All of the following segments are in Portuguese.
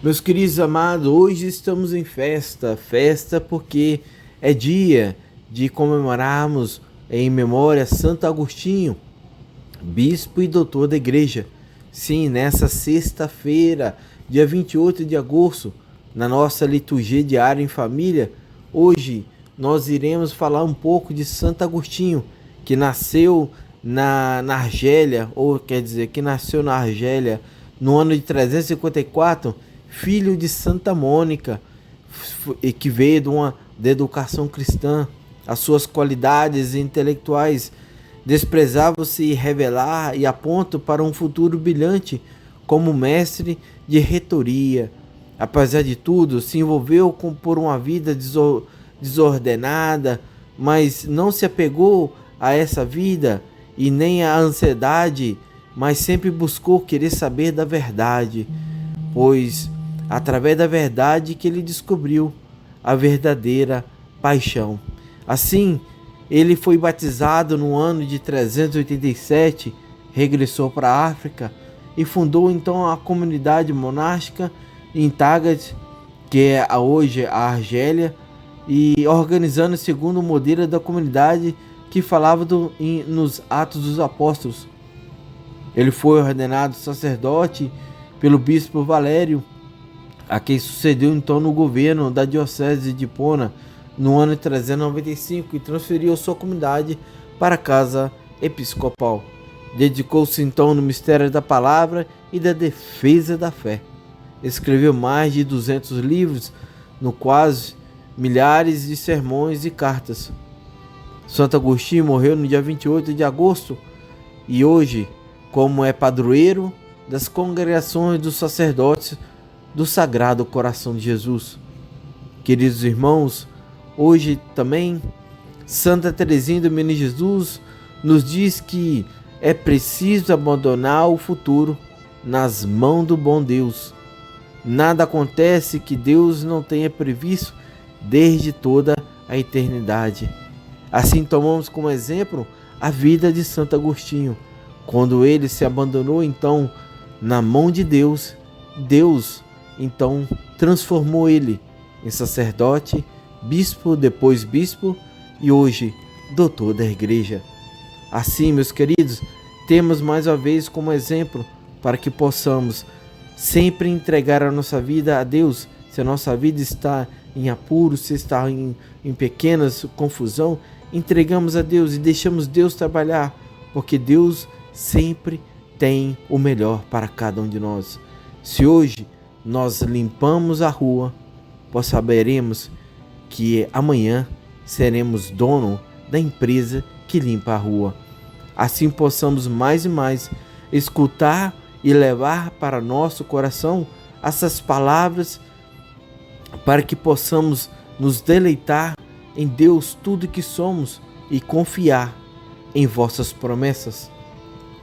Meus queridos amados, hoje estamos em festa porque é dia de comemorarmos em memória a Santo Agostinho, bispo e doutor da igreja. Sim, nessa sexta-feira, dia 28 de agosto, na nossa liturgia diária em família, hoje nós iremos falar um pouco de Santo Agostinho, que nasceu na Argélia, ou quer dizer, que nasceu na Argélia no ano de 354, filho de Santa Mônica, e que veio da educação cristã. As suas qualidades intelectuais desprezavam-se revelar e apontam para um futuro brilhante como mestre de retoria. Apesar de tudo, se envolveu por uma vida desordenada, mas não se apegou a essa vida e nem à ansiedade, mas sempre buscou querer saber da verdade, pois através da verdade que ele descobriu a verdadeira paixão. Assim, ele foi batizado no ano de 387, regressou para a África e fundou então a comunidade monástica em Tagat, que é hoje a Argélia, e organizando segundo o modelo da comunidade que falava nos Atos dos Apóstolos. Ele foi ordenado sacerdote pelo bispo Valério, a quem sucedeu então no governo da diocese de Hipona no ano de 395 e transferiu sua comunidade para a casa episcopal. Dedicou-se então no mistério da palavra e da defesa da fé. Escreveu mais de 200 livros, no quase milhares de sermões e cartas. Santo Agostinho morreu no dia 28 de agosto e hoje, como é padroeiro das congregações dos sacerdotes do Sagrado Coração de Jesus. Queridos irmãos, hoje também Santa Teresinha do Menino Jesus nos diz que é preciso abandonar o futuro nas mãos do bom Deus. Nada acontece que Deus não tenha previsto desde toda a eternidade. Assim tomamos como exemplo a vida de Santo Agostinho. Quando ele se abandonou então na mão de Deus, Deus então transformou ele em sacerdote, bispo, depois bispo e hoje doutor da igreja. Assim, meus queridos, temos mais uma vez como exemplo para que possamos sempre entregar a nossa vida a Deus. Se a nossa vida está em apuros, se está em pequenas confusão, entregamos a Deus e deixamos Deus trabalhar, porque Deus sempre tem o melhor para cada um de nós. Se hoje nós limpamos a rua, pois saberemos que amanhã seremos dono da empresa que limpa a rua. Assim possamos mais e mais escutar e levar para nosso coração essas palavras, para que possamos nos deleitar em Deus tudo que somos e confiar em vossas promessas.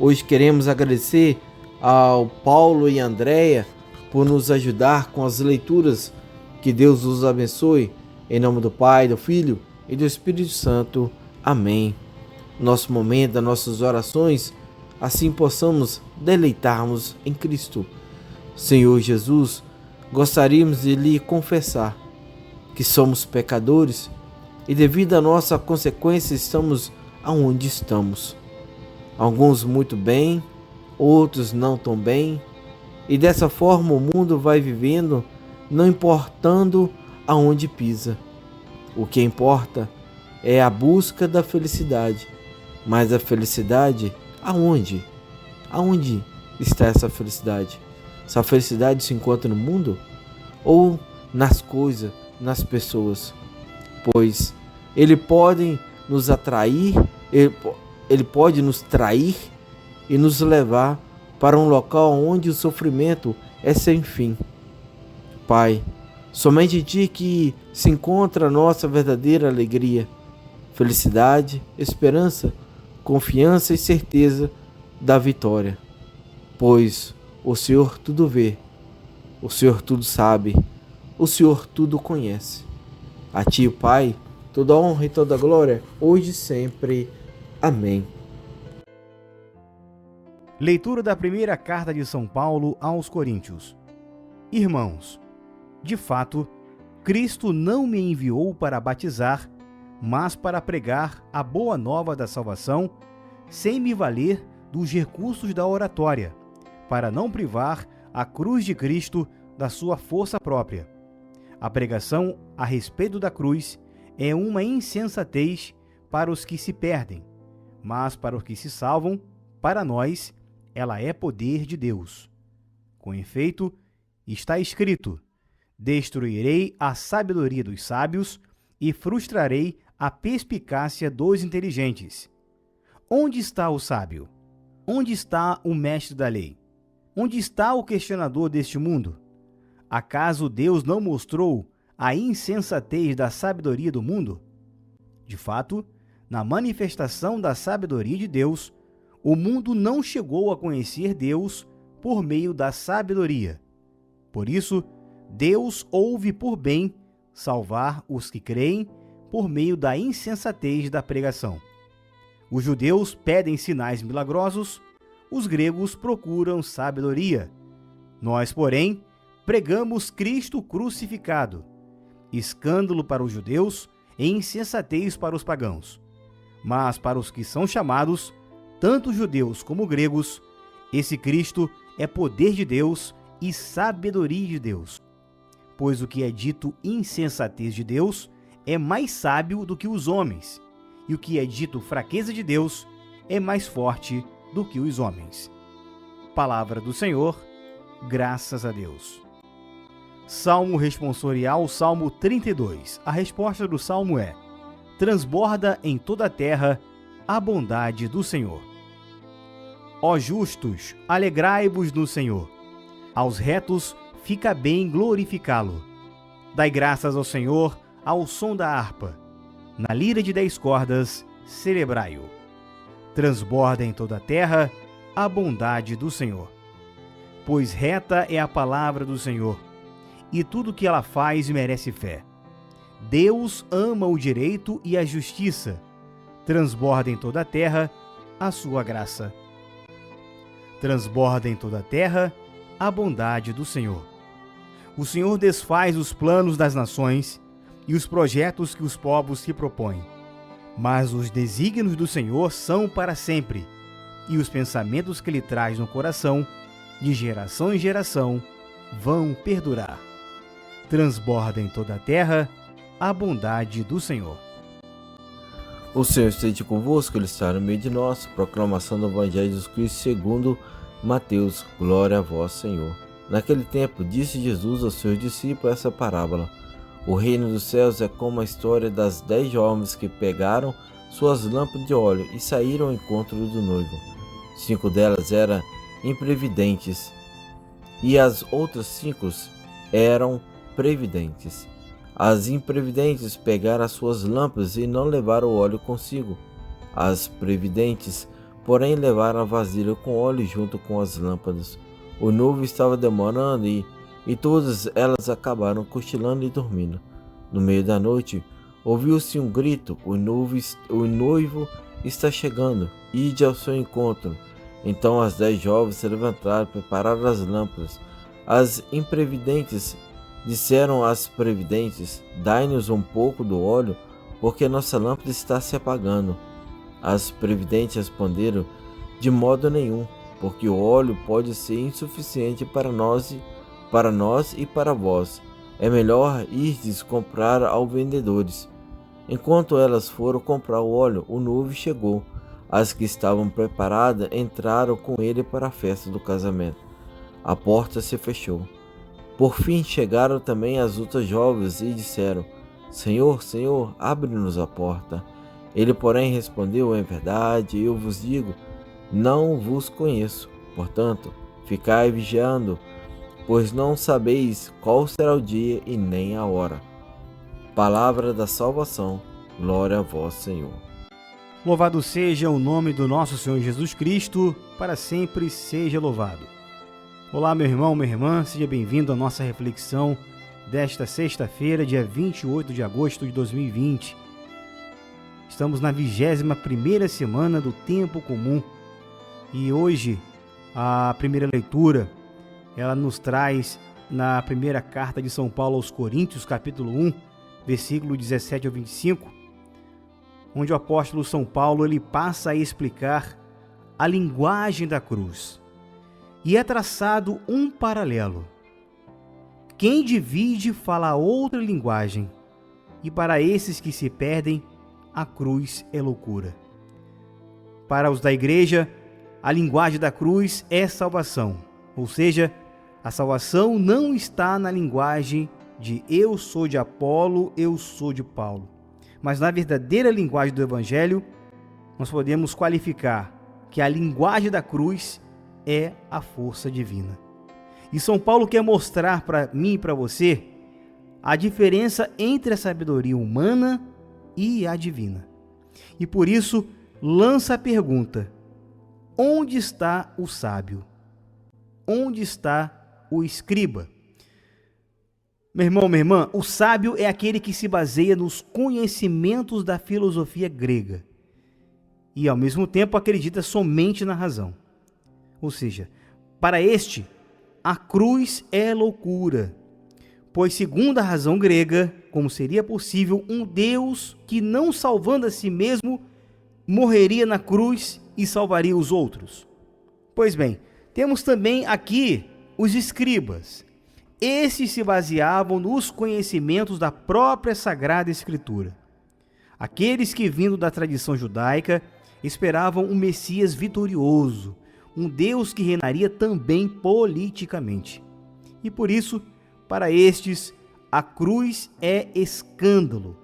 Hoje queremos agradecer ao Paulo e Andréia por nos ajudar com as leituras. Que Deus os abençoe. Em nome do Pai, do Filho e do Espírito Santo. Amém. Nosso momento, das nossas orações, assim possamos deleitarmos em Cristo. Senhor Jesus, gostaríamos de lhe confessar que somos pecadores e devido à nossa consequência estamos aonde estamos. Alguns muito bem, outros não tão bem, e dessa forma o mundo vai vivendo, não importando aonde pisa. O que importa é a busca da felicidade, mas a felicidade aonde? Aonde está essa felicidade? Essa felicidade se encontra no mundo ou nas coisas, nas pessoas? Pois ele pode nos atrair, ele pode nos trair e nos levar para um local onde o sofrimento é sem fim. Pai, somente em Ti que se encontra a nossa verdadeira alegria, felicidade, esperança, confiança e certeza da vitória. Pois o Senhor tudo vê, o Senhor tudo sabe, o Senhor tudo conhece. A Ti, Pai, toda honra e toda glória, hoje e sempre. Amém. Leitura da primeira carta de São Paulo aos Coríntios. Irmãos, de fato, Cristo não me enviou para batizar, mas para pregar a boa nova da salvação, sem me valer dos recursos da oratória, para não privar a cruz de Cristo da sua força própria. A pregação a respeito da cruz é uma insensatez para os que se perdem, mas para os que se salvam, para nós, ela é poder de Deus. Com efeito, está escrito: destruirei a sabedoria dos sábios e frustrarei a perspicácia dos inteligentes. Onde está o sábio? Onde está o mestre da lei? Onde está o questionador deste mundo? Acaso Deus não mostrou a insensatez da sabedoria do mundo? De fato, na manifestação da sabedoria de Deus, o mundo não chegou a conhecer Deus por meio da sabedoria. Por isso, Deus ouve por bem salvar os que creem por meio da insensatez da pregação. Os judeus pedem sinais milagrosos, os gregos procuram sabedoria. Nós, porém, pregamos Cristo crucificado, escândalo para os judeus e insensatez para os pagãos. Mas para os que são chamados, tanto judeus como gregos, esse Cristo é poder de Deus e sabedoria de Deus. Pois o que é dito insensatez de Deus é mais sábio do que os homens, e o que é dito fraqueza de Deus é mais forte do que os homens. Palavra do Senhor, graças a Deus. Salmo responsorial, Salmo 32. A resposta do Salmo é: transborda em toda a terra a bondade do Senhor. Ó justos, alegrai-vos no Senhor. Aos retos fica bem glorificá-lo. Dai graças ao Senhor ao som da harpa. Na lira de 10 cordas, celebrai-o. Transborda em toda a terra a bondade do Senhor. Pois reta é a palavra do Senhor, e tudo que ela faz merece fé. Deus ama o direito e a justiça. Transborda em toda a terra a sua graça. Transborda em toda a terra a bondade do Senhor. O Senhor desfaz os planos das nações e os projetos que os povos se propõem. Mas os desígnios do Senhor são para sempre, e os pensamentos que ele traz no coração, de geração em geração, vão perdurar. Transborda em toda a terra a bondade do Senhor. O Senhor esteja convosco, Ele está no meio de nós. Proclamação do Evangelho de Jesus Cristo segundo Mateus. Glória a vós, Senhor. Naquele tempo, disse Jesus aos seus discípulos essa parábola: o reino dos céus é como a história das 10 jovens que pegaram suas lâmpadas de óleo e saíram ao encontro do noivo. 5 delas eram imprevidentes e as outras 5 eram previdentes. As imprevidentes pegaram as suas lâmpadas e não levaram o óleo consigo. As previdentes, porém, levaram a vasilha com óleo junto com as lâmpadas. O noivo estava demorando e todas elas acabaram cochilando e dormindo. No meio da noite, ouviu-se um grito: o noivo está chegando, ide ao seu encontro. Então as 10 jovens se levantaram, prepararam as lâmpadas. As imprevidentes disseram às previdentes: dai-nos um pouco do óleo, porque nossa lâmpada está se apagando. As previdentes responderam: de modo nenhum, porque o óleo pode ser insuficiente para nós e para vós. É melhor irdes comprar aos vendedores. Enquanto elas foram comprar o óleo, o noivo chegou. As que estavam preparadas entraram com ele para a festa do casamento. A porta se fechou. Por fim chegaram também as outras jovens e disseram: Senhor, Senhor, abre-nos a porta. Ele, porém, respondeu: em verdade, eu vos digo, não vos conheço. Portanto, ficai vigiando, pois não sabeis qual será o dia e nem a hora. Palavra da salvação. Glória a vós, Senhor. Louvado seja o nome do nosso Senhor Jesus Cristo, para sempre seja louvado. Olá, meu irmão, minha irmã, seja bem-vindo à nossa reflexão desta sexta-feira, dia 28 de agosto de 2020. Estamos na 21ª semana do Tempo Comum e hoje a primeira leitura, ela nos traz na primeira carta de São Paulo aos Coríntios, capítulo 1, versículo 17 ao 25, onde o apóstolo São Paulo ele passa a explicar a linguagem da cruz. E é traçado um paralelo. Quem divide fala outra linguagem, e para esses que se perdem, a cruz é loucura. Para os da igreja, a linguagem da cruz é salvação, ou seja, a salvação não está na linguagem de eu sou de Apolo, eu sou de Paulo, mas na verdadeira linguagem do Evangelho, nós podemos qualificar que a linguagem da cruz é a força divina. E São Paulo quer mostrar para mim e para você a diferença entre a sabedoria humana e a divina. E por isso, lança a pergunta: onde está o sábio? Onde está o escriba? Meu irmão, minha irmã, o sábio é aquele que se baseia nos conhecimentos da filosofia grega e, ao mesmo tempo, acredita somente na razão. Ou seja, para este, a cruz é loucura, pois, segundo a razão grega, como seria possível um Deus que, não salvando a si mesmo, morreria na cruz e salvaria os outros? Pois bem, temos também aqui os escribas. Esses se baseavam nos conhecimentos da própria Sagrada Escritura. Aqueles que, vindo da tradição judaica, esperavam um Messias vitorioso, um Deus que reinaria também politicamente. E por isso, para estes, a cruz é escândalo,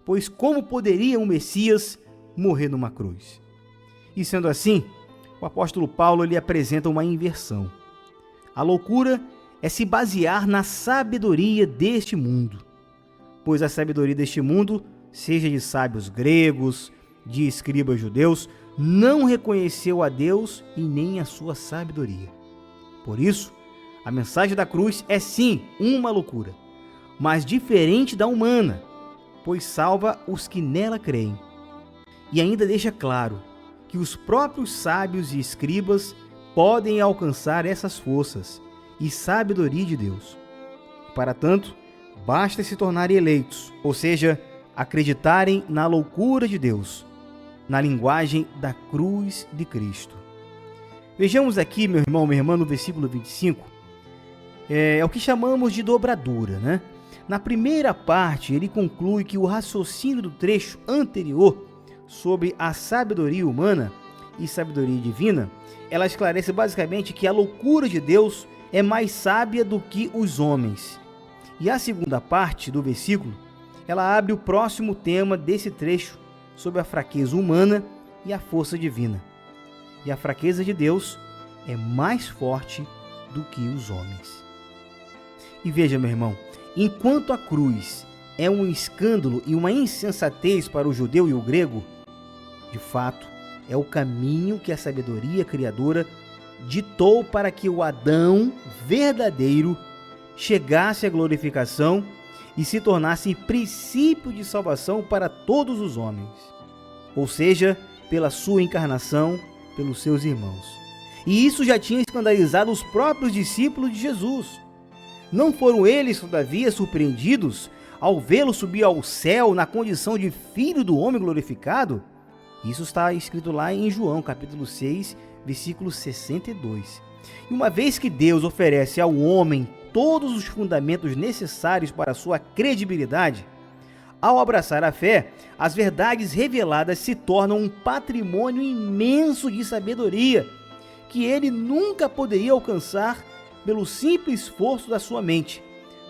pois como poderia um Messias morrer numa cruz? E sendo assim, o apóstolo Paulo lhe apresenta uma inversão. A loucura é se basear na sabedoria deste mundo, pois a sabedoria deste mundo, seja de sábios gregos, de escribas judeus, não reconheceu a Deus e nem a sua sabedoria. Por isso, a mensagem da cruz é sim uma loucura, mas diferente da humana, pois salva os que nela creem. E ainda deixa claro que os próprios sábios e escribas podem alcançar essas forças e sabedoria de Deus. Para tanto, basta se tornarem eleitos, ou seja, acreditarem na loucura de Deus, na linguagem da cruz de Cristo. Vejamos aqui, meu irmão, minha irmã, no versículo 25, é o que chamamos de dobradura, né? Na primeira parte, ele conclui que o raciocínio do trecho anterior sobre a sabedoria humana e sabedoria divina, ela esclarece basicamente que a loucura de Deus é mais sábia do que os homens. E a segunda parte do versículo, ela abre o próximo tema desse trecho sobre a fraqueza humana e a força divina. E a fraqueza de Deus é mais forte do que os homens. E veja, meu irmão, enquanto a cruz é um escândalo e uma insensatez para o judeu e o grego, de fato, é o caminho que a sabedoria criadora ditou para que o Adão verdadeiro chegasse à glorificação e se tornasse princípio de salvação para todos os homens, ou seja, pela sua encarnação, pelos seus irmãos. E isso já tinha escandalizado os próprios discípulos de Jesus. Não foram eles, todavia, surpreendidos ao vê-lo subir ao céu na condição de filho do homem glorificado? Isso está escrito lá em João, capítulo 6, versículo 62. E uma vez que Deus oferece ao homem todos os fundamentos necessários para a sua credibilidade, ao abraçar a fé, as verdades reveladas se tornam um patrimônio imenso de sabedoria, que ele nunca poderia alcançar pelo simples esforço da sua mente,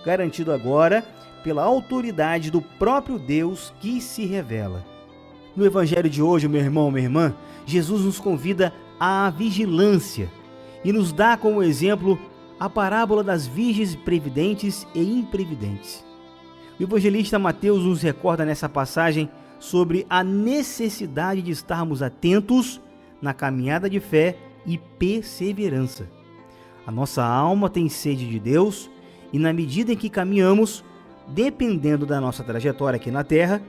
garantido agora pela autoridade do próprio Deus que se revela. No Evangelho de hoje, meu irmão, minha irmã, Jesus nos convida à vigilância e nos dá como exemplo a parábola das virgens previdentes e imprevidentes. O evangelista Mateus nos recorda nessa passagem sobre a necessidade de estarmos atentos na caminhada de fé e perseverança. A nossa alma tem sede de Deus e, na medida em que caminhamos, dependendo da nossa trajetória aqui na Terra,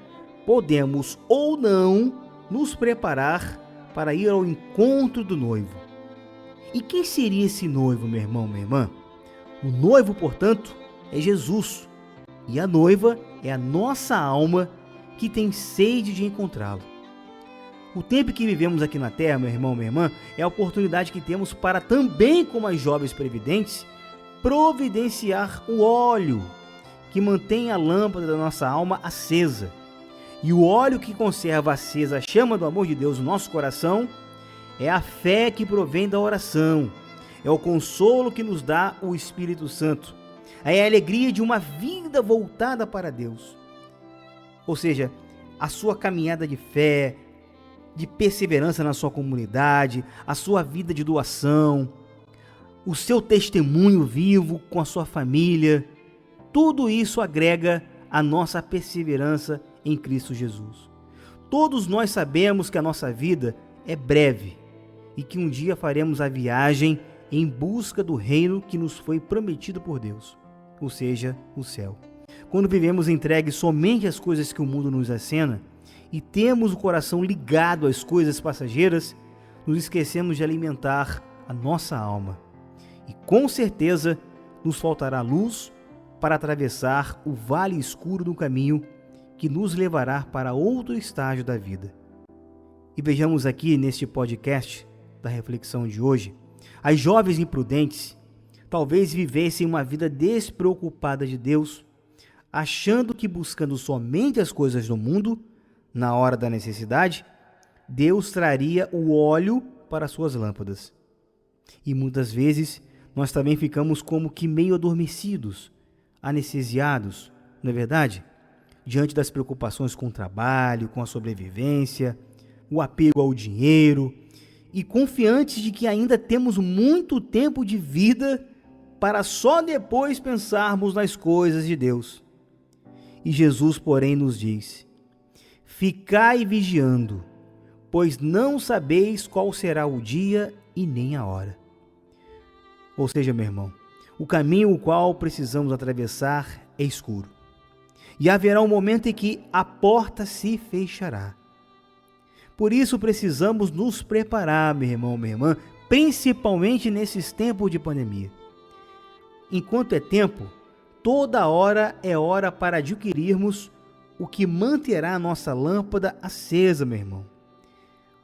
podemos ou não nos preparar para ir ao encontro do noivo. E quem seria esse noivo, meu irmão, minha irmã? O noivo, portanto, é Jesus, e a noiva é a nossa alma que tem sede de encontrá-lo. O tempo que vivemos aqui na terra, meu irmão, minha irmã, é a oportunidade que temos para também, como as jovens previdentes, providenciar o óleo que mantém a lâmpada da nossa alma acesa. E o óleo que conserva acesa a chama do amor de Deus no nosso coração é a fé que provém da oração, é o consolo que nos dá o Espírito Santo, é a alegria de uma vida voltada para Deus. Ou seja, a sua caminhada de fé, de perseverança na sua comunidade, a sua vida de doação, o seu testemunho vivo com a sua família, tudo isso agrega a nossa perseverança em Cristo Jesus. Todos nós sabemos que a nossa vida é breve e que um dia faremos a viagem em busca do reino que nos foi prometido por Deus, ou seja, o céu. Quando vivemos entregues somente às coisas que o mundo nos acena e temos o coração ligado às coisas passageiras, nos esquecemos de alimentar a nossa alma. E com certeza nos faltará luz para atravessar o vale escuro do caminho que nos levará para outro estágio da vida. E vejamos aqui neste podcast da reflexão de hoje, as jovens imprudentes talvez vivessem uma vida despreocupada de Deus, achando que buscando somente as coisas do mundo, na hora da necessidade, Deus traria o óleo para suas lâmpadas. E muitas vezes nós também ficamos como que meio adormecidos, anestesiados, não é verdade? Diante das preocupações com o trabalho, com a sobrevivência, o apego ao dinheiro, e confiantes de que ainda temos muito tempo de vida para só depois pensarmos nas coisas de Deus. E Jesus, porém, nos diz: ficai vigiando, pois não sabeis qual será o dia e nem a hora. Ou seja, meu irmão, o caminho o qual precisamos atravessar é escuro. E haverá um momento em que a porta se fechará. Por isso precisamos nos preparar, meu irmão, minha irmã, principalmente nesses tempos de pandemia. Enquanto é tempo, toda hora é hora para adquirirmos o que manterá a nossa lâmpada acesa, meu irmão.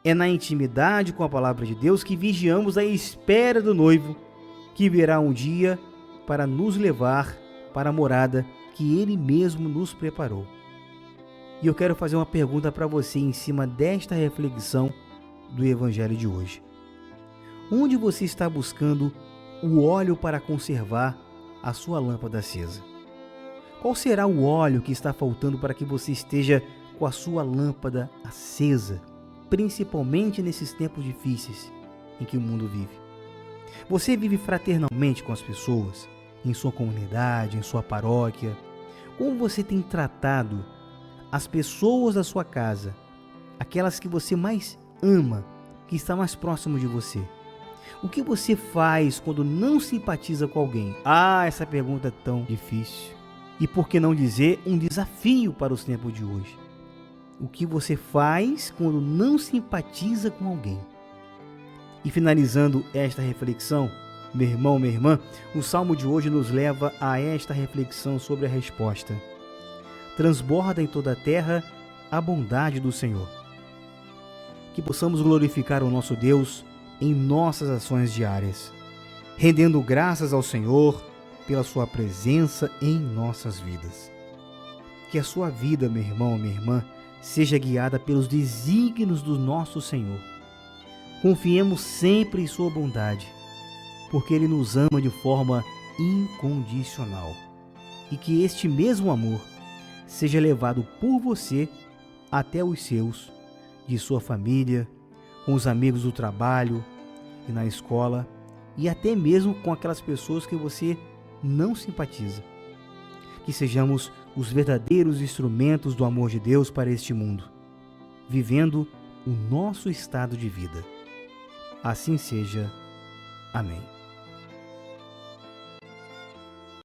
É na intimidade com a palavra de Deus que vigiamos a espera do noivo, que virá um dia para nos levar para a morada que Ele mesmo nos preparou. E eu quero fazer uma pergunta para você em cima desta reflexão do Evangelho de hoje. Onde você está buscando o óleo para conservar a sua lâmpada acesa? Qual será o óleo que está faltando para que você esteja com a sua lâmpada acesa, principalmente nesses tempos difíceis em que o mundo vive? Você vive fraternalmente com as pessoas, em sua comunidade, em sua paróquia? Como você tem tratado as pessoas da sua casa, aquelas que você mais ama, que está mais próximo de você? O que você faz quando não simpatiza com alguém? Essa pergunta é tão difícil. E por que não dizer um desafio para os tempos de hoje? O que você faz quando não simpatiza com alguém? E finalizando esta reflexão, meu irmão, minha irmã, o Salmo de hoje nos leva a esta reflexão sobre a resposta. Transborda em toda a terra a bondade do Senhor. Que possamos glorificar o nosso Deus em nossas ações diárias, rendendo graças ao Senhor pela sua presença em nossas vidas. Que a sua vida, meu irmão, minha irmã, seja guiada pelos desígnios do nosso Senhor. Confiemos sempre em sua bondade, porque Ele nos ama de forma incondicional. E que este mesmo amor seja levado por você até os seus, de sua família, com os amigos do trabalho e na escola, e até mesmo com aquelas pessoas que você não simpatiza. Que sejamos os verdadeiros instrumentos do amor de Deus para este mundo, vivendo o nosso estado de vida. Assim seja. Amém.